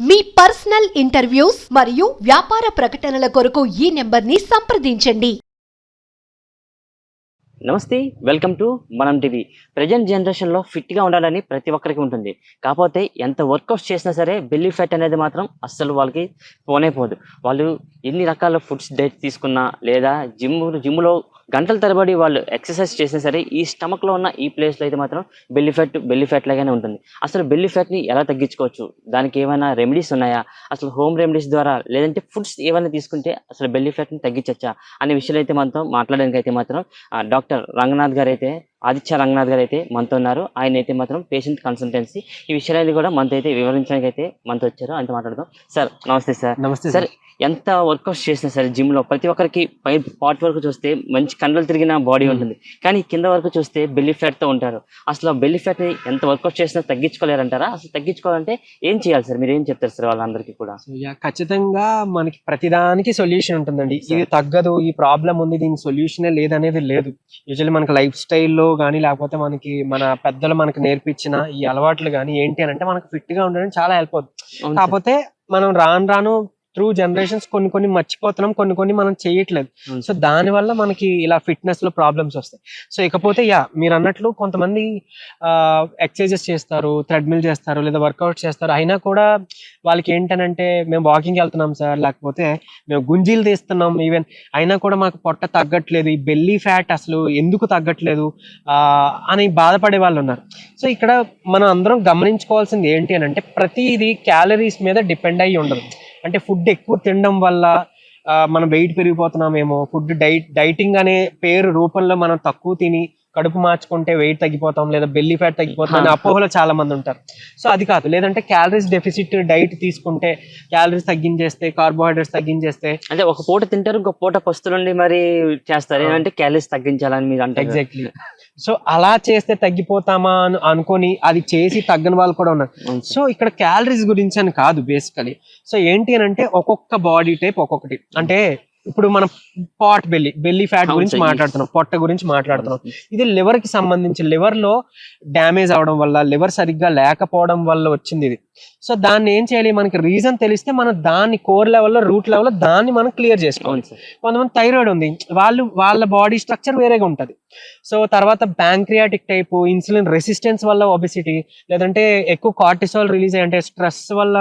మీ personal interviews మరియు వ్యాపార ప్రకటనల కొరకు ఈ నెంబర్ని సంప్రదించండి. నమస్తే, వెల్కమ్ టు మనం టీవీ. ప్రజెంట్ జనరేషన్లో ఫిట్గా ఉండాలని ప్రతి ఒక్కరికి ఉంటుంది. కాకపోతే ఎంత వర్కౌట్స్ చేసినా సరే బెల్లీ ఫ్యాట్ అనేది మాత్రం అస్సలు వాళ్ళకి పోదు. వాళ్ళు ఎన్ని రకాల ఫుడ్స్ డైట్ తీసుకున్నా లేదా జిమ్లో గంటల తరబడి వాళ్ళు ఎక్సర్సైజ్ చేసినా సరే ఈ స్టమక్లో ఉన్న ఈ ప్లేస్లో అయితే మాత్రం బెల్లీ ఫ్యాట్ లాగానే ఉంటుంది. అసలు బెల్లీ ఫ్యాట్ని ఎలా తగ్గించుకోవచ్చు, దానికి ఏమైనా రెమెడీస్ ఉన్నాయా, అసలు హోమ్ రెమెడీస్ ద్వారా లేదంటే ఫుడ్స్ ఏమైనా తీసుకుంటే అసలు బెల్లీ ఫ్యాట్ని తగ్గించచ్చా అనే విషయాలు అయితే మనతో మాట్లాడడానికి అయితే మాత్రం డాక్టర్ రంగనాథ్ గారు అయితే ఆదిత్య రంగనాథ్ గారు అయితే మనతో ఉన్నారు. ఆయన అయితే మాత్రం పేషెంట్ కన్సల్టెన్సీ ఈ విషయాలు కూడా మనతో అయితే వివరించడానికి అయితే మనతో వచ్చారు. అంత మాట్లాడదాం. సార్ నమస్తే. సార్ నమస్తే సార్. ఎంత వర్కౌట్స్ చేసినా సరే జిమ్లో ప్రతి ఒక్కరికి పై పార్ట్ వరకు చూస్తే మంచి కండలు తిరిగిన బాడీ ఉంటుంది, కానీ కింద వరకు చూస్తే బెల్లీ ఫ్యాట్తో ఉంటారు. అసలు బెల్లీ ఫ్యాట్ని ఎంత వర్కౌట్ చేసినా తగ్గించుకోలేరంటారా? అసలు తగ్గించుకోవాలంటే ఏం చేయాలి సార్? మీరు ఏం చెప్తారు సార్ వాళ్ళందరికీ కూడా? ఖచ్చితంగా మనకి ప్రతిదానికి సొల్యూషన్ ఉంటుందండి. ఇది తగ్గదు, ఈ ప్రాబ్లం ఉంది, దీనికి సొల్యూషనే లేదనేది లేదు. యూజువల్లీ మనకి లైఫ్ స్టైల్లో కానీ లేకపోతే మనకి మన పెద్దలు మనకి నేర్పించిన ఈ అలవాట్లు కానీ ఏంటి అని అంటే మనకు ఫిట్ గా ఉండడం చాలా హెల్ప్ అవుతుంది. కాకపోతే మనం రాను త్రూ జనరేషన్స్ కొన్ని మర్చిపోతున్నాం, కొన్ని మనం చేయట్లేదు. సో దాని వల్ల మనకి ఇలా ఫిట్నెస్ లో ప్రాబ్లమ్స్ వస్తాయి. సో ఇకపోతే మీరు అన్నట్లు కొంతమంది ఎక్సర్సైజెస్ చేస్తారు, థ్రెడ్మిల్ చేస్తారు లేదా వర్కౌట్ చేస్తారు, అయినా కూడా వాళ్ళకి ఏంటనంటే మేము వాకింగ్ వెళ్తున్నాం సార్, లేకపోతే మేము గుంజీలు తీస్తున్నాం ఈవెన్, అయినా కూడా మాకు పొట్ట తగ్గట్లేదు, ఈ బెల్లీ ఫ్యాట్ అసలు ఎందుకు తగ్గట్లేదు అని బాధపడే వాళ్ళు ఉన్నారు. సో ఇక్కడ మనం అందరం గమనించుకోవాల్సింది ఏంటి అని అంటే ప్రతిదీ క్యాలరీస్ మీద డిపెండ్ అయ్యి ఉండదు. అంటే ఫుడ్ ఎక్కువ తినడం వల్ల మనం వెయిట్ పెరిగిపోతున్నామేమో, ఫుడ్ డైటింగ్ అనే పేరు రూపంలో మనం తక్కువ తిని కడుపు మార్చుకుంటే వెయిట్ తగ్గిపోతాం లేదా బెల్లీ ఫ్యాట్ తగ్గిపోతాం అనే అపోహలో చాలా మంది ఉంటారు. సో అది కాదు. లేదంటే క్యాలరీస్ డెఫిసిట్ డైట్ తీసుకుంటే, క్యాలరీస్ తగ్గించేస్తే, కార్బోహైడ్రేట్స్ తగ్గించేస్తే, అంటే ఒక పూట తింటారు, ఇంకో పూట పస్తులుండి మరి చేస్తారు. ఏంటంటే క్యాలరీస్ తగ్గించాలని మీరు అంటే ఎగ్జాక్ట్లీ. సో అలా చేస్తే తగ్గిపోతామా అని అనుకొని అది చేసి తగ్గని వాళ్ళు కూడా ఉన్నారు. సో ఇక్కడ క్యాలరీస్ గురించి అని కాదు బేసికలీ. సో ఏంటి అని అంటే ఒక్కొక్క బాడీ టైప్ ఒక్కొక్కటి. అంటే ఇప్పుడు మనం బెల్లీ ఫ్యాట్ గురించి మాట్లాడుతున్నాం, పొట్ట గురించి మాట్లాడుతున్నాం. ఇది లివర్ కి సంబంధించి, లివర్ లో డ్యామేజ్ అవడం వల్ల, లివర్ సరిగ్గా లేకపోవడం వల్ల వచ్చింది ఇది. సో దాన్ని ఏం చేయాలి, మనకి రీజన్ తెలిస్తే మనం దాన్ని కోర్ లెవెల్లో, రూట్ లెవెల్లో దాన్ని మనం క్లియర్ చేసుకోవాలి. కొంతమంది థైరాయిడ్ ఉంది, వాళ్ళ బాడీ స్ట్రక్చర్ వేరేగా ఉంటుంది. సో తర్వాత ప్యాంక్రియాటిక్ టైపు, ఇన్సులిన్ రెసిస్టెన్స్ వల్ల ఒబెసిటీ, లేదంటే ఎక్కువ కార్టిసాల్ రిలీజ్ అయ్యి అంటే స్ట్రెస్ వల్ల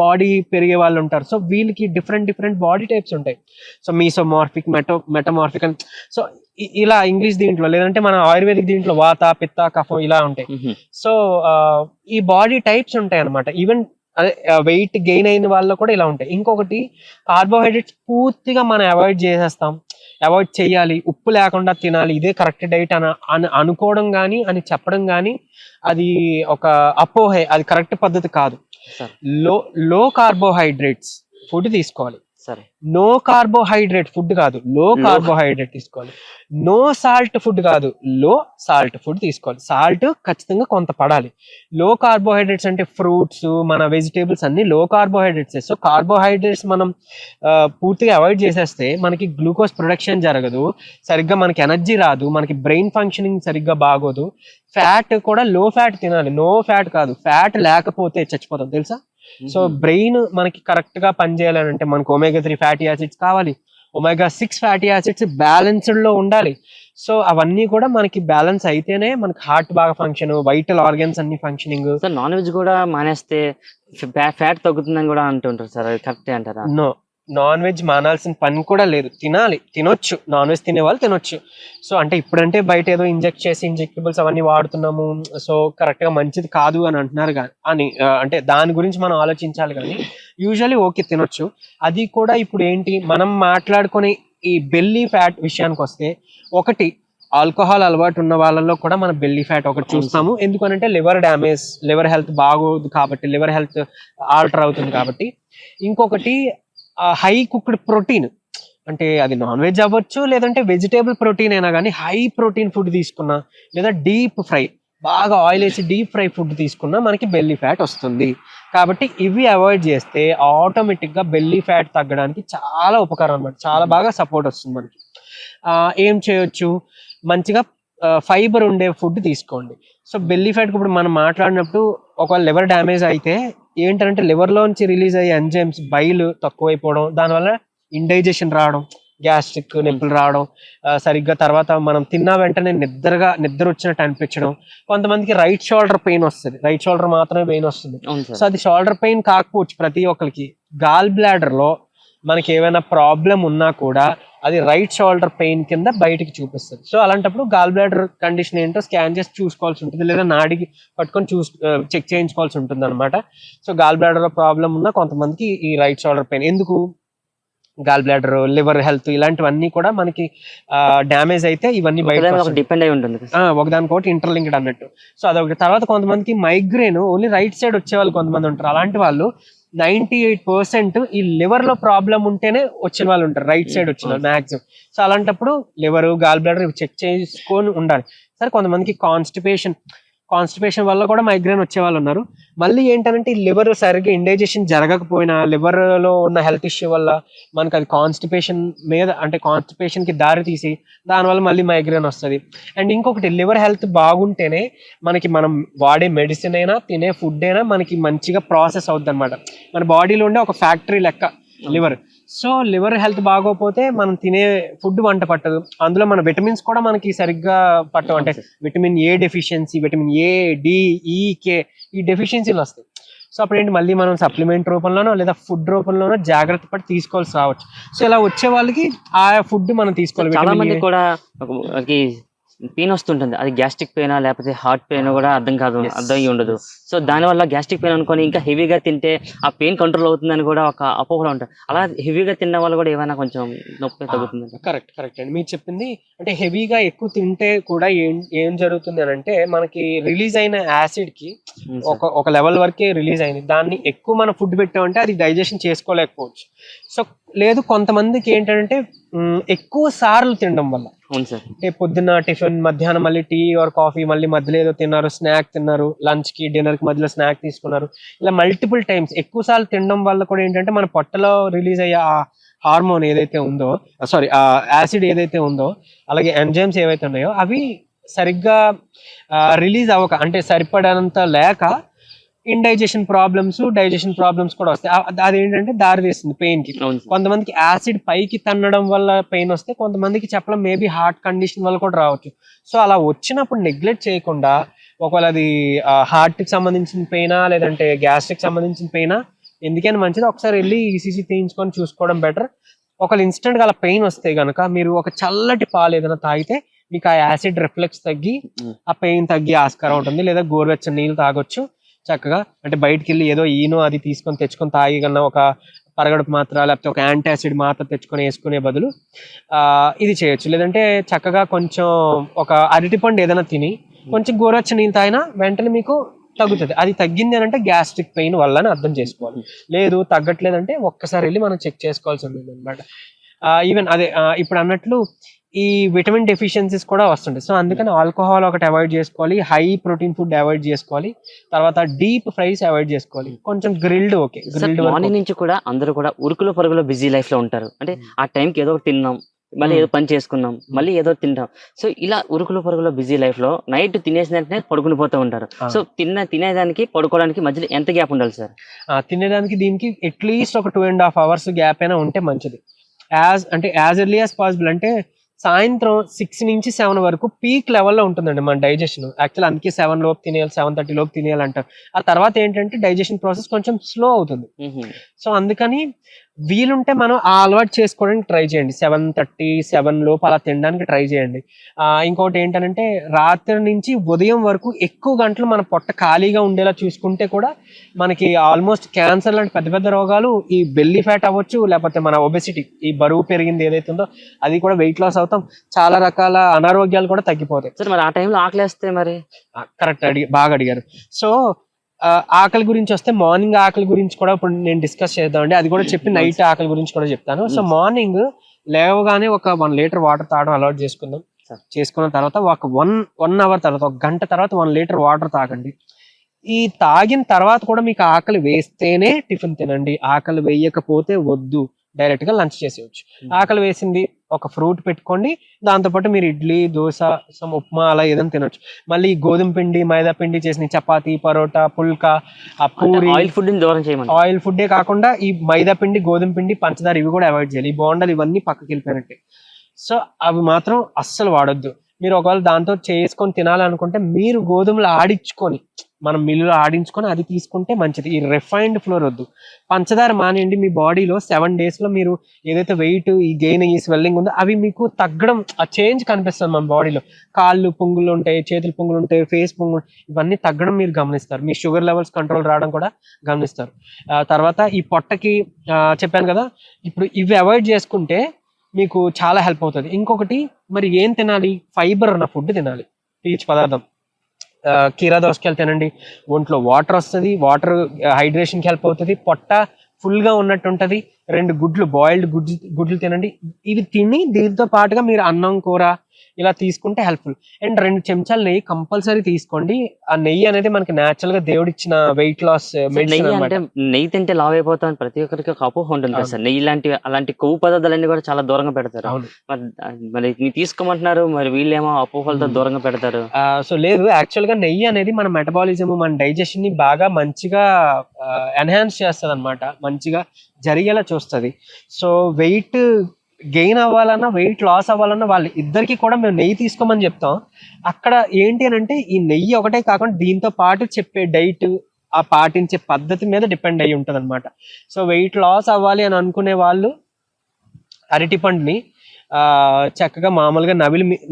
బాడీ పెరిగే వాళ్ళు ఉంటారు. సో వీళ్ళకి డిఫరెంట్ బాడీ టైప్స్ ఉంటాయి. సో మీసోమార్ఫిక్, మెటమార్ఫిక్ అని, సో ఇలా ఇంగ్లీష్ దీంట్లో, లేదంటే మన ఆయుర్వేదిక్ దీంట్లో వాత, పిత్త, కఫం ఇలా ఉంటాయి. సో ఈ బాడీ టైప్స్ ఉంటాయి అనమాట. ఈవెన్ అదే వెయిట్ గెయిన్ అయిన వాళ్ళు కూడా ఇలా ఉంటాయి. ఇంకొకటి, కార్బోహైడ్రేట్స్ పూర్తిగా మనం అవాయిడ్ చేసేస్తాం, అవాయిడ్ చేయాలి, ఉప్పు లేకుండా తినాలి, ఇదే కరెక్ట్ డైట్ అని అనుకోవడం కానీ అని చెప్పడం కానీ అది ఒక అపోహే, అది కరెక్ట్ పద్ధతి కాదు. లో కార్బోహైడ్రేట్స్ ఫుడ్ తీసుకోవాలి. సరే, నో కార్బోహైడ్రేట్ ఫుడ్ కాదు, లో కార్బోహైడ్రేట్ తీసుకోవాలి. నో సాల్ట్ ఫుడ్ కాదు, లో సాల్ట్ ఫుడ్ తీసుకోవాలి. సాల్ట్ ఖచ్చితంగా కొంత పడాలి. లో కార్బోహైడ్రేట్స్ అంటే ఫ్రూట్స్, మన వెజిటేబుల్స్ అన్ని లో కార్బోహైడ్రేట్స్. సో కార్బోహైడ్రేట్స్ మనం పూర్తిగా అవాయిడ్ చేసేస్తే మనకి గ్లూకోజ్ ప్రొడక్షన్ జరగదు, సరిగ్గా మనకి ఎనర్జీ రాదు, మనకి బ్రెయిన్ ఫంక్షనింగ్ సరిగ్గా బాగోదు. ఫ్యాట్ కూడా లో ఫ్యాట్ తినాలి, నో ఫ్యాట్ కాదు. ఫ్యాట్ లేకపోతే చచ్చిపోతాం తెలుసా. సో బ్రెయిన్ మనకి కరెక్ట్ గా పనిచేయాలని అంటే మనకు ఒమేగా 3 ఫ్యాటీ యాసిడ్స్ కావాలి, ఒమేగా 6 ఫ్యాటీ యాసిడ్స్ బ్యాలెన్స్డ్ లో ఉండాలి. సో అవన్నీ కూడా మనకి బ్యాలెన్స్ అయితేనే మనకి హార్ట్ బాగా ఫంక్షన్, వైటల్ ఆర్గన్స్ అన్ని ఫంక్షనింగ్. సార్ నాన్ వెజ్ కూడా మానేస్తే ఫ్యాట్ తగ్గుతుందని కూడా అంటుంటారు సార్, అది కరెక్టే అంటారా? నో, నాన్ వెజ్ మానాల్సిన పని కూడా లేదు. తినొచ్చు, నాన్ వెజ్ తినే వాళ్ళు తినొచ్చు. సో అంటే ఇప్పుడంటే బయట ఏదో ఇంజెక్ట్ చేసి ఇంజెక్టబుల్స్ అవన్నీ వాడుతున్నాము, సో కరెక్ట్ గా మంచిది కాదు అని అంటున్నారు అని అంటే దాని గురించి మనం ఆలోచించాలి. కానీ యూజువల్లీ ఓకే తినొచ్చు. అది కూడా ఇప్పుడు ఏంటి, మనం మాట్లాడుకునే ఈ బెల్లీ ఫ్యాట్ విషయానికి వస్తే, ఒకటి ఆల్కహాల్ అలవాటు ఉన్న వాళ్ళలో కూడా మన బెల్లీ ఫ్యాట్ ఒకటి చూస్తాము. ఎందుకనంటే లివర్ డ్యామేజ్, లివర్ హెల్త్ బాగోదు కాబట్టి, లివర్ హెల్త్ ఆల్టర్ అవుతుంది కాబట్టి. ఇంకొకటి హై కుక్డ్ ప్రోటీన్, అంటే అది నాన్ వెజ్ అవ్వచ్చు లేదంటే వెజిటేబుల్ ప్రోటీన్ అయినా కానీ హై ప్రోటీన్ ఫుడ్ తీసుకున్నా, లేదా డీప్ ఫ్రై, బాగా ఆయిల్ వేసి డీప్ ఫ్రై ఫుడ్ తీసుకున్నా మనకి బెల్లీ ఫ్యాట్ వస్తుంది. కాబట్టి ఇవి అవాయిడ్ చేస్తే ఆటోమేటిక్గా బెల్లీ ఫ్యాట్ తగ్గడానికి చాలా ఉపకారం అనమాట, చాలా బాగా సపోర్ట్ వస్తుంది మనకి. ఏం చేయొచ్చు, మంచిగా ఫైబర్ ఉండే ఫుడ్ తీసుకోండి. సో బెల్లీ ఫ్యాట్కి ఇప్పుడు మనం మాట్లాడినప్పుడు ఒకవేళ లివర్ డ్యామేజ్ అయితే ఏంటంటే లివర్ లోంచి రిలీజ్ అయ్యే ఎంజైమ్స్ బైల్ తక్కువైపోవడం, దానివల్ల ఇండైజెషన్ రావడం, గ్యాస్ట్రిక్ నొప్పులు రావడం, సరిగ్గా తర్వాత మనం తిన్న వెంటనే నిద్ర వచ్చినట్టు అనిపించడం. కొంతమందికి రైట్ షోల్డర్ పెయిన్ వస్తుంది, రైట్ షోల్డర్ మాత్రమే పెయిన్ వస్తుంది. సో అది షోల్డర్ పెయిన్ కాకపోవచ్చు ప్రతి ఒక్కరికి. గాల్ బ్లాడర్ లో మనకి ఏమైనా ప్రాబ్లం ఉన్నా కూడా అది రైట్ షోల్డర్ పెయిన్ కింద బయటికి చూపిస్తుంది. సో అలాంటప్పుడు గాల్ బ్లాడర్ కండిషన్ ఏంటో స్కాన్ చేసి చూసుకోవాల్సి ఉంటుంది, లేదా నాడికి పట్టుకొని చెక్ చేయించుకోవాల్సి ఉంటుంది అనమాట. సో గాల్ బ్లాడర్ లో ప్రాబ్లం ఉన్నా కొంతమందికి ఈ రైట్ షోల్డర్ పెయిన్. ఎందుకు? గాల్ బ్లాడర్, లివర్ హెల్త్ ఇలాంటివన్నీ కూడా మనకి డ్యామేజ్ అయితే ఇవన్నీ బయట డిపెండ్ అయి ఉంటుంది, ఒకదానికోటి ఇంటర్లింక్డ్ అన్నట్టు. సో అదొకటి. తర్వాత కొంతమందికి మైగ్రేన్ ఓన్లీ రైట్ సైడ్ వచ్చే వాళ్ళు కొంతమంది ఉంటారు. అలాంటి వాళ్ళు 98% ఈ లివర్ లో ప్రాబ్లం ఉంటేనే వచ్చిన వాళ్ళు ఉంటారు, రైట్ సైడ్ వచ్చిన వాళ్ళు మాక్సిమం. సో అలాంటప్పుడు లివర్, గాల్ బ్లాడర్ ఇవి చెక్ చేసుకొని ఉండాలి. సరే, కొంతమందికి కాన్స్టిపేషన్ వల్ల కూడా మైగ్రేన్ వచ్చే వాళ్ళు ఉన్నారు. మళ్ళీ ఏంటంటే ఈ లివర్ సరిగ్గా ఇండైజెషన్ జరగకపోయినా, లివర్ లో ఉన్న హెల్త్ ఇష్యూ వల్ల మనకు అది కాన్స్టిపేషన్ కి దారి తీసి దానివల్ల మళ్ళీ మైగ్రేన్ వస్తుంది. అండ్ ఇంకొకటి, లివర్ హెల్త్ బాగుంటేనే మనం వాడే మెడిసిన్ అయినా తినే ఫుడ్ అయినా మనకి మంచిగా ప్రాసెస్ అవుతుంది అనమాట. మన బాడీలో ఉండే ఒక ఫ్యాక్టరీ లెక్క లివర్. సో లివర్ హెల్త్ బాగోకపోతే మనం తినే ఫుడ్ వంట పట్టదు. అందులో మన విటమిన్స్ కూడా మనకి సరిగ్గా పట్టవు. అంటే vitamin A deficiency, vitamin A, D, E, K ఈ డెఫిషియన్సీలు వస్తాయి. సో అప్పుడు ఏంటి, మళ్ళీ మనం సప్లిమెంట్ రూపంలోనో లేదా ఫుడ్ రూపంలోనో జాగ్రత్త పడి తీసుకోవాల్సి రావచ్చు. సో ఇలా వచ్చే వాళ్ళకి ఆ ఫుడ్ మనం తీసుకోవాలి. చాలా మంది కూడా పెయిన్ వస్తుంటుంది, అది గ్యాస్ట్రిక్ పెయిన్ లేకపోతే హార్ట్ పెయిన్ కూడా అర్థం అయ్యి ఉండదు. సో దానివల్ల గ్యాస్ట్రిక్ పెయిన్ అనుకొని ఇంకా హెవీగా తింటే ఆ పెయిన్ కంట్రోల్ అవుతుందని కూడా ఒక అపోహ కూడా ఉంటుంది. అలా హెవీగా తిన్న వాళ్ళు కూడా ఏమైనా కొంచెం నొప్పి తగ్గుతుంది. కరెక్ట్ అండి మీరు చెప్పింది. అంటే హెవీగా ఎక్కువ తింటే కూడా ఏం జరుగుతుంది అని అంటే, మనకి రిలీజ్ అయిన యాసిడ్ కి ఒక లెవెల్ వరకే రిలీజ్ అయింది. దాన్ని ఎక్కువ మనం ఫుడ్ పెట్టామంటే అది డైజెషన్ చేసుకోలేకపోవచ్చు. సో లేదు, కొంతమందికి ఏంటంటే ఎక్కువ సార్లు తినడం వల్ల, అంటే పొద్దున్న టిఫిన్, మధ్యాహ్నం మళ్ళీ టీ ఆర్ కాఫీ, మళ్ళీ మధ్యలో ఏదో తిన్నారు, స్నాక్ తిన్నారు, లంచ్ కి డిన్నర్ కి మధ్యలో స్నాక్ తీసుకున్నారు, ఇలా మల్టిపుల్ టైమ్స్ ఎక్కువ సార్లు తినడం వల్ల కూడా ఏంటంటే మన పొట్టలో రిలీజ్ అయ్యే ఆ హార్మోన్ ఏదైతే ఉందో, ఆ యాసిడ్ ఏదైతే ఉందో, అలాగే ఎంజైమ్స్ ఏవైతే ఉన్నాయో అవి సరిగ్గా రిలీజ్ అవ్వక, అంటే సరిపడనంత లేక ఇండైజెషన్ డైజెషన్ ప్రాబ్లమ్స్ కూడా వస్తాయి. అదేంటంటే దారి తీస్తుంది పెయిన్ కి. కొంతమందికి యాసిడ్ పైకి తన్నడం వల్ల పెయిన్ వస్తే, కొంతమందికి చెప్పడం మేబీ హార్ట్ కండిషన్ వల్ల కూడా రావచ్చు. సో అలా వచ్చినప్పుడు నెగ్లెక్ట్ చేయకుండా, ఒకవేళ అది హార్ట్ కి సంబంధించిన పెయినా లేదంటే గ్యాస్ట్రిక్ సంబంధించిన పెయినా, ఎందుకైనా మంచిది ఒకసారి వెళ్ళి ఈసీజీ తీయించుకొని చూసుకోవడం బెటర్. ఒకవేళ ఇన్స్టెంట్ గా అలా పెయిన్ వస్తే గనక మీరు ఒక చల్లటి పాలు ఏదైనా తాగితే మీకు ఆ యాసిడ్ రిఫ్లెక్స్ తగ్గి ఆ పెయిన్ తగ్గి ఆస్కారం ఉంటుంది. లేదా గోరువెచ్చని నీళ్ళు తాగొచ్చు చక్కగా. అంటే బయటికి వెళ్ళి ఏదో అది తెచ్చుకొని తాగి కన్నా ఒక పరగడుపు మాత్ర లేకపోతే ఒక యాంటాసిడ్ మాత్ర తెచ్చుకొని వేసుకునే బదులు ఇది చేయొచ్చు. లేదంటే చక్కగా కొంచెం ఒక అరటిపండు ఏదైనా తిని కొంచెం గోరువెచ్చని నీళ్ళు తాగినా వెంటనే మీకు తగ్గుతుంది. అది తగ్గింది అని అంటే గ్యాస్ట్రిక్ పెయిన్ వల్ల అర్థం చేసుకోవాలి. లేదు తగ్గట్లేదంటే ఒక్కసారి వెళ్ళి మనం చెక్ చేసుకోవాల్సి ఉంటుంది అనమాట. ఈవెన్ అదే ఇప్పుడు అన్నట్లు ఈ విటమిన్ డెఫిషియన్సీస్ కూడా వస్తుంటాయి. సో అందుకని ఆల్కహాల్ ఒకటి అవాయిడ్ చేసుకోవాలి, హై ప్రోటీన్ ఫుడ్ అవాయిడ్ చేసుకోవాలి, తర్వాత డీప్ ఫ్రైస్ అవాయిడ్ చేసుకోవాలి, కొంచెం గ్రిల్డ్ మార్నింగ్ నుంచి కూడా అందరూ కూడా ఉరుకుల పరుగులో బిజీ లైఫ్ లో ఉంటారు. అంటే ఆ టైంకి ఏదో ఒకటి తిన్నాం, మళ్ళీ ఏదో పని చేసుకున్నాం, మళ్ళీ ఏదో తింటాం. సో ఇలా ఉరుకుల పరుగులో బిజీ లైఫ్ లో నైట్ తినేసిన వెంటనే పడుకుని పోతూ ఉంటారు. సో తినేదానికి పడుకోవడానికి మధ్యలో ఎంత గ్యాప్ ఉండాలి సార్? తినేదానికి దీనికి అట్లీస్ట్ ఒక 2.5 hours గ్యాప్ అయినా ఉంటే మంచిది. As early as possible. అంటే సాయంత్రం 6 నుంచి 7 వరకు పీక్ లెవెల్లో ఉంటుందండి మన డైజెషన్. యాక్చువల్ అందుకే 7 లోపు తినేయాలి, 7:30 లోపు తినేయాలి అంటారు. ఆ తర్వాత ఏంటంటే డైజెషన్ ప్రాసెస్ కొంచెం స్లో అవుతుంది. సో అందుకని వీలుంటే మనం ఆ అలవాటు చేసుకోవడానికి ట్రై చేయండి. 7:30, 7 లోపు అలా తినడానికి ట్రై చేయండి. ఇంకోటి ఏంటంటే రాత్రి నుంచి ఉదయం వరకు ఎక్కువ గంటలు మన పొట్ట ఖాళీగా ఉండేలా చూసుకుంటే కూడా మనకి ఆల్మోస్ట్ క్యాన్సర్ లాంటి పెద్ద పెద్ద రోగాలు, ఈ బెల్లీ ఫ్యాట్ అవ్వచ్చు, లేకపోతే మన ఒబెసిటీ, ఈ బరువు పెరిగింది ఏదైతే ఉందో అది కూడా వెయిట్ లాస్ అవుతాం, చాలా రకాల అనారోగ్యాలు కూడా తగ్గిపోతాయి. సార్ మరి ఆ టైంలో ఆకలేస్తే మరి? కరెక్ట్, బాగా అడిగారు. సో ఆకలి గురించి వస్తే, మార్నింగ్ ఆకలి గురించి కూడా ఇప్పుడు నేను డిస్కస్ చేద్దామండి. అది కూడా చెప్పి నైట్ ఆకలి గురించి కూడా చెప్తాను. సో మార్నింగ్ లేవగానే ఒక 1 లీటర్ వాటర్ తాగడం అలవాటు చేసుకుందాం. చేసుకున్న తర్వాత ఒక 1 hour తర్వాత, ఒక గంట తర్వాత 1 లీటర్ వాటర్ తాగండి. ఈ తాగిన తర్వాత కూడా మీకు ఆకలి వేస్తేనే టిఫిన్ తినండి, ఆకలి వేయకపోతే వద్దు. డైరెక్ట్ గా లంచ్ చేసేయచ్చు. ఆకలి వేసింది ఒక ఫ్రూట్ పెట్టుకోండి, దాంతోపాటు మీరు ఇడ్లీ, దోశ, సమ్ ఉప్మా అలా ఏదైనా తినొచ్చు. మళ్ళీ గోధుమ పిండి, మైదా పిండి చేసిన చపాతీ, పరోటా, పుల్కా, ఆ పూరి, ఆయిల్ ఫుడ్ దూరం చేయమని. ఆయిల్ ఫుడ్డే కాకుండా ఈ మైదా పిండి, గోధుమ పిండి, పంచదార ఇవి కూడా అవాయిడ్ చేయాలి. ఈ బోండాలు ఇవన్నీ పక్కకి వెళ్ళిపోయినట్టే. సో అవి మాత్రం అస్సలు వాడొద్దు. మీరు ఒకవేళ దాంతో చేసుకొని తినాలనుకుంటే మీరు గోధుమలు ఆడించుకొని, మనం మిల్లులో ఆడించుకొని అది తీసుకుంటే మంచిది. ఈ రిఫైన్డ్ ఫ్లోర్ వద్దు. పంచదార మానేయండి. మీ బాడీలో 7 days లో మీరు ఏదైతే వెయిట్, ఈ గెయిన్, ఈ స్వెల్లింగ్ ఉందో అవి మీకు తగ్గడం, ఆ చేంజ్ కనిపిస్తుంది మన బాడీలో. కాళ్ళు పొంగులు ఉంటాయి, చేతులు పొంగులు ఉంటాయి, ఫేస్ పొంగులు, ఇవన్నీ తగ్గడం మీరు గమనిస్తారు. మీ షుగర్ లెవెల్స్ కంట్రోల్ రావడం కూడా గమనిస్తారు. తర్వాత ఈ పొట్టకి చెప్పాను కదా, ఇప్పుడు ఇవి అవాయిడ్ చేసుకుంటే మీకు చాలా హెల్ప్ అవుతుంది. ఇంకొకటి, మరి ఏం తినాలి? ఫైబర్ ఉన్న ఫుడ్ తినాలి, పీచు పదార్థం. కీరా దోసకాయలు తినండి, ఒంట్లో వాటర్ వస్తుంది, వాటర్ హైడ్రేషన్కి హెల్ప్ అవుతుంది, పొట్ట ఫుల్గా ఉన్నట్టు ఉంటుంది. 2 గుడ్లు, బాయిల్డ్ గుడ్లు తినండి. ఇవి తిని దీంతో పాటుగా మీరు అన్నం, కూర ఇలా తీసుకుంటే హెల్ప్ఫుల్. అండ్ 2 చెంచాలు నెయ్యి కంపల్సరీ తీసుకోండి. ఆ నెయ్యి అనేది మనకి న్యాచురల్ గా దేవుడు ఇచ్చిన వెయిట్ లాస్ మెడిసిన్ అన్నమాట. నెయ్యి తింటే లావ్ అయిపోతాం ప్రతి ఒక్కరికి ఒక అపోహ ఉంటుంది కదా సార్. నెయ్యి అలాంటి కొవ్వు పదార్థాలన్నీ కూడా చాలా దూరంగా పెడతారు. మరి మీరు తీసుకోమంటున్నారు, మరి వీళ్ళేమో అపోహలతో దూరంగా పెడతారు. సో లేదు, యాక్చువల్ గా నెయ్యి అనేది మన మెటబాలిజం, మన డైజెషన్ ని బాగా మంచిగా ఎన్హాన్స్ చేస్తుంది అనమాట, మంచిగా జరిగేలా చూస్తుంది. సో వెయిట్ గెయిన్ అవ్వాలన్నా, వెయిట్ లాస్ అవ్వాలన్నా వాళ్ళ ఇద్దరికి కూడా మేము నెయ్యి తీసుకోమని చెప్తాం. అక్కడ ఏంటి అని అంటే, ఈ నెయ్యి ఒకటే కాకుండా దీంతో పాటు చెప్పే డైట్, ఆ పాటించే పద్ధతి మీద డిపెండ్ అయ్యి ఉంటుంది అనమాట. సో వెయిట్ లాస్ అవ్వాలి అని అనుకునే వాళ్ళు అరటిపండుని చక్కగా మామూలుగా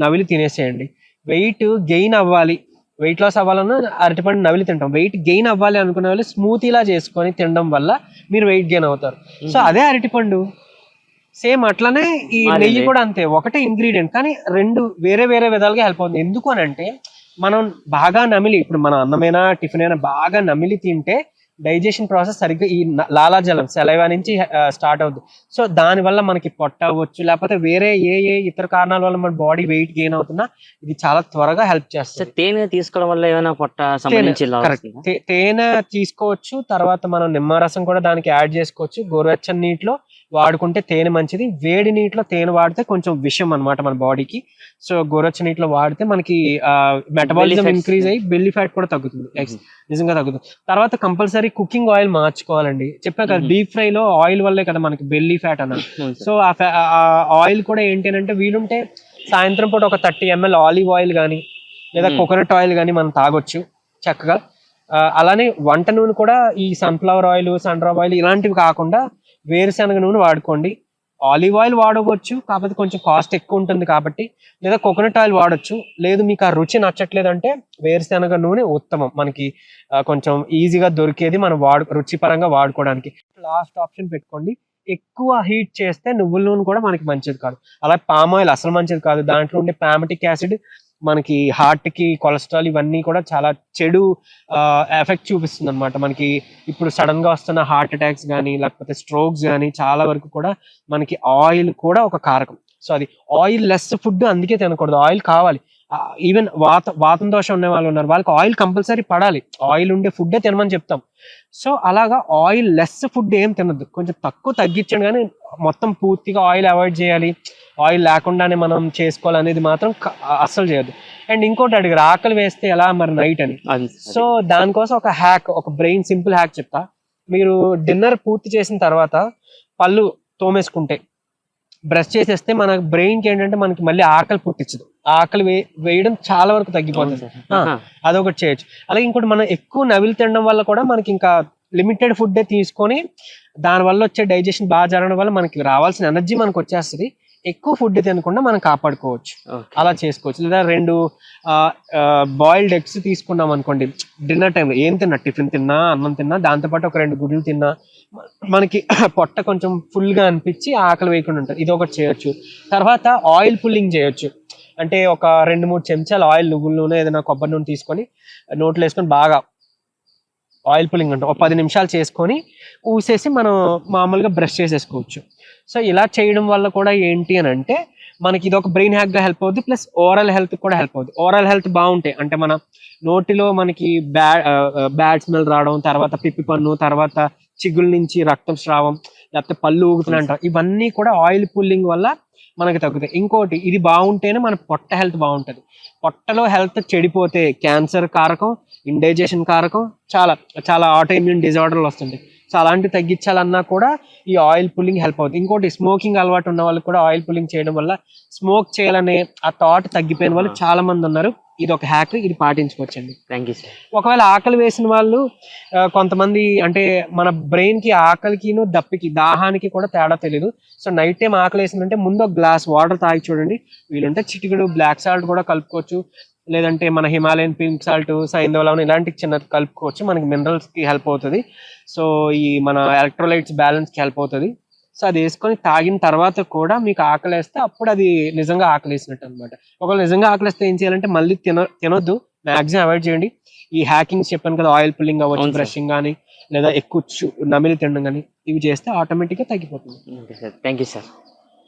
నవిలి తినేసేయండి. వెయిట్ గెయిన్ అవ్వాలి, వెయిట్ లాస్ అవ్వాలన్నా అరటిపండు నవిలి తింటాం. వెయిట్ గెయిన్ అవ్వాలి అనుకునే వాళ్ళు స్మూతీలా చేసుకొని తినడం వల్ల మీరు వెయిట్ గెయిన్ అవుతారు. సో అదే అరటిపండు సేమ్ అట్లనే ఈ నెయ్యి కూడా అంతే, ఒకటే ఇంగ్రీడియంట్ కానీ 2 వేరే వేరే విధాలుగా హెల్ప్ అవుతుంది. ఎందుకు అని అంటే, మనం బాగా నమిలి, ఇప్పుడు మన అన్నమైనా టిఫిన్ అయినా బాగా నమిలి తింటే డైజెషన్ ప్రాసెస్ సరిగ్గా ఈ లాలాజలం సెలైవా నుంచి స్టార్ట్ అవుతుంది. సో దానివల్ల మనకి పొట్ట అవ్వచ్చు, లేకపోతే వేరే ఏ ఇతర కారణాల వల్ల మన బాడీ వెయిట్ గెయిన్ అవుతున్నా ఇది చాలా త్వరగా హెల్ప్ చేస్తుంది. తేనె తీసుకోవడం వల్ల ఏమైనా పొట్ట సంబంధించి తేనె తీసుకోవచ్చు. తర్వాత మనం నిమ్మరసం కూడా దానికి యాడ్ చేసుకోవచ్చు. గోరువెచ్చని నీటిలో వాడుకుంటే తేనె మంచిది. వేడి నీటిలో తేనె వాడితే కొంచెం విషయం అనమాట మన బాడీకి. సో గోరువెచ్చని నీటిలో వాడితే మనకి మెటబాలిజం ఇంక్రీజ్ అయ్యి బెల్లీ ఫ్యాట్ కూడా తగ్గుతుంది, నిజంగా తగ్గుతుంది. తర్వాత కంపల్సరీ కుకింగ్ ఆయిల్ మార్చుకోవాలండి. చెప్పా కదా, డీప్ ఫ్రై లో ఆయిల్ వల్లే కదా మనకి బెల్లీ ఫ్యాట్ అన్నది. సో ఆ ఆయిల్ కూడా ఏంటి అంటే, వీలుంటే సాయంత్రం పూట ఒక 30 ml ఆలివ్ ఆయిల్ కానీ లేదా కోకోనట్ ఆయిల్ కానీ మనం తాగొచ్చు చక్కగా. అలానే వంట నూనె కూడా ఈ సన్ఫ్లవర్ ఆయిల్, సన్డ్రాప్ ఆయిల్ ఇలాంటివి కాకుండా వేరుశనగ నూనె వాడుకోండి. ఆలివ్ ఆయిల్ వాడవచ్చు, కాకపోతే కొంచెం కాస్ట్ ఎక్కువ ఉంటుంది కాబట్టి, లేదా కోకోనట్ ఆయిల్ వాడచ్చు. లేదు మీకు ఆ రుచి నచ్చట్లేదు అంటే వేరుశనగ నూనె ఉత్తమం, మనకి కొంచెం ఈజీగా దొరికేది, మనం రుచిపరంగా వాడుకోవడానికి. లాస్ట్ ఆప్షన్ పెట్టుకోండి. ఎక్కువ హీట్ చేస్తే నువ్వుల నూనె కూడా మనకి మంచిది కాదు, అలా పామ్ ఆయిల్ అసలు మంచిది కాదు. దాంట్లో ఉండే పామటిక్ యాసిడ్ మనకి హార్ట్ కి, కొలెస్ట్రాల్ ఇవన్నీ కూడా చాలా చెడు ఎఫెక్ట్ చూపిస్తుంది అనమాట. మనకి ఇప్పుడు సడన్ గా వస్తున్న హార్ట్ అటాక్స్ కానీ, లేకపోతే స్ట్రోక్స్ కానీ చాలా వరకు కూడా మనకి ఆయిల్ కూడా ఒక కారకం. సో అది ఆయిల్ లెస్ ఫుడ్ అందుకే తినకూడదు, ఆయిల్ కావాలి. ఈవెన్ వాతం దోషం ఉన్న వాళ్ళు ఉన్నారు, వాళ్ళకి ఆయిల్ కంపల్సరీ పడాలి. ఆయిల్ ఉండే ఫుడ్డే తినమని చెప్తాం. సో అలాగా ఆయిల్ లెస్ ఫుడ్ ఏం తినద్దు, కొంచెం తగ్గించండి, కానీ మొత్తం పూర్తిగా ఆయిల్ అవాయిడ్ చేయాలి, ఆయిల్ లేకుండానే మనం చేసుకోవాలనేది మాత్రం అస్సలు చేయొద్దు. అండ్ ఇంకోటి అడిగారు, ఆకలి వేస్తే ఎలా మరి నైట్ అని. సో దానికోసం ఒక హ్యాక్, ఒక బ్రెయిన్ సింపుల్ హ్యాక్ చెప్తా. మీరు డిన్నర్ పూర్తి చేసిన తర్వాత పళ్ళు తోమేసుకుంటే, బ్రష్ చేసేస్తే మన బ్రెయిన్ కి ఏంటంటే మనకి మళ్ళీ ఆకలి పుట్టించదు, ఆకలి వేయడం చాలా వరకు తగ్గిపోతుంది. అదొకటి చేయొచ్చు. అలాగే ఇంకోటి, మనం ఎక్కువ నవిలి తినడం వల్ల కూడా మనకి ఇంకా లిమిటెడ్ ఫుడ్ తీసుకొని దానివల్ల వచ్చే డైజెషన్ బాగా జరగడం వల్ల మనకి రావాల్సిన ఎనర్జీ మనకు వచ్చేస్తుంది. ఎక్కువ ఫుడ్ తినకుండా మనం కాపాడుకోవచ్చు, అలా చేసుకోవచ్చు. లేదా 2 బాయిల్డ్ ఎగ్స్ తీసుకున్నాం అనుకోండి, డిన్నర్ టైంలో ఏం తిన్నా, టిఫిన్ తిన్నా, అన్నం తిన్నా, దాంతోపాటు ఒక 2 గుడ్లు తిన్నా మనకి పొట్ట కొంచెం ఫుల్ గా అనిపించి ఆకలి వేయకుండా ఉంటుంది. ఇది ఒకటి చేయొచ్చు. తర్వాత ఆయిల్ పుల్లింగ్ చేయొచ్చు. అంటే ఒక 2-3 చెంచాలు ఆయిల్, నువ్వుల నూనె, ఏదైనా కొబ్బరి నూనె తీసుకొని నోట్లో వేసుకొని బాగా ఆయిల్ పుల్లింగ్ అంటే ఒక 10 నిమిషాలు చేసుకొని ఊసేసి మనం మామూలుగా బ్రష్ చేసేసుకోవచ్చు. సో ఇలా చేయడం వల్ల కూడా ఏంటి అని అంటే, మనకి ఇది ఒక బ్రెయిన్ హ్యాక్ గా హెల్ప్ అవుతుంది, ప్లస్ ఓరల్ హెల్త్ కూడా హెల్ప్ అవుతుంది. ఓరల్ హెల్త్ బాగుంటే అంటే మన నోటిలో మనకి బ్యాడ్ స్మెల్ రావడం, తర్వాత పిప్పి పన్ను, తర్వాత చిగుల నుంచి రక్తం స్రావం, లేకపోతే పళ్ళు ఊగుతున్నాయి అంటాం, ఇవన్నీ కూడా ఆయిల్ పుల్లింగ్ వల్ల మనకి తగ్గుతాయి. ఇంకోటి, ఇది బాగుంటేనే మన పొట్ట హెల్త్ బాగుంటుంది. పొట్టలో హెల్త్ చెడిపోతే క్యాన్సర్ కారకం, ఇండైజెషన్ కారకం, చాలా చాలా ఆటో ఇమ్యూన్ డిజార్డర్లు వస్తుంది. సో అలాంటివి తగ్గించాలన్నా కూడా ఈ ఆయిల్ పుల్లింగ్ హెల్ప్ అవుతుంది. ఇంకోటి, స్మోకింగ్ అలవాటు ఉన్న వాళ్ళకి కూడా ఆయిల్ పుల్లింగ్ చేయడం వల్ల స్మోక్ చేయాలనే ఆ థాట్ తగ్గిపోయిన వాళ్ళు చాలా మంది ఉన్నారు. ఇది ఒక హ్యాక్, ఇది పాటించుకోవచ్చండి. Thank you sir. ఒకవేళ ఆకలి వేసిన వాళ్ళు కొంతమంది, అంటే మన బ్రెయిన్ కి ఆకలికిను దప్పికి దాహానికి కూడా తేడా తెలియదు. సో నైట్ టైం ఆకలి వేసిందంటే ముందు ఒక గ్లాస్ వాటర్ తాగి చూడండి. వీలుంటే చిటికెడు బ్లాక్ సాల్ట్ కూడా కలుపుకోవచ్చు, లేదంటే మన హిమాలయన్ పింక్ సాల్ట్, సైంధవ ఇలాంటి చిన్న కలుపుకోవచ్చు. మనకి మినరల్స్ కి హెల్ప్ అవుతుంది. సో ఈ మన ఎలక్ట్రోలైట్స్ బ్యాలెన్స్ కి హెల్ప్ అవుతుంది. సో అది వేసుకొని తాగిన తర్వాత కూడా మీకు ఆకలి వేస్తే అప్పుడు అది నిజంగా ఆకలి వేసినట్టు అనమాట. ఒకవేళ నిజంగా ఆకలి వేస్తే ఏం చేయాలంటే మళ్ళీ తినొద్దు, మాక్సిమం అవాయిడ్ చేయండి. ఈ హ్యాకింగ్స్ చెప్పాను కదా, ఆయిల్ పుల్లింగ్ అవ్వచ్చు, అవును సార్. బ్రషింగ్ కానీ లేదా ఎక్కువ నమిలి తినడం కానీ, ఇవి చేస్తే ఆటోమేటిక్గా తగ్గిపోతుంది. Okay sir, thank you sir.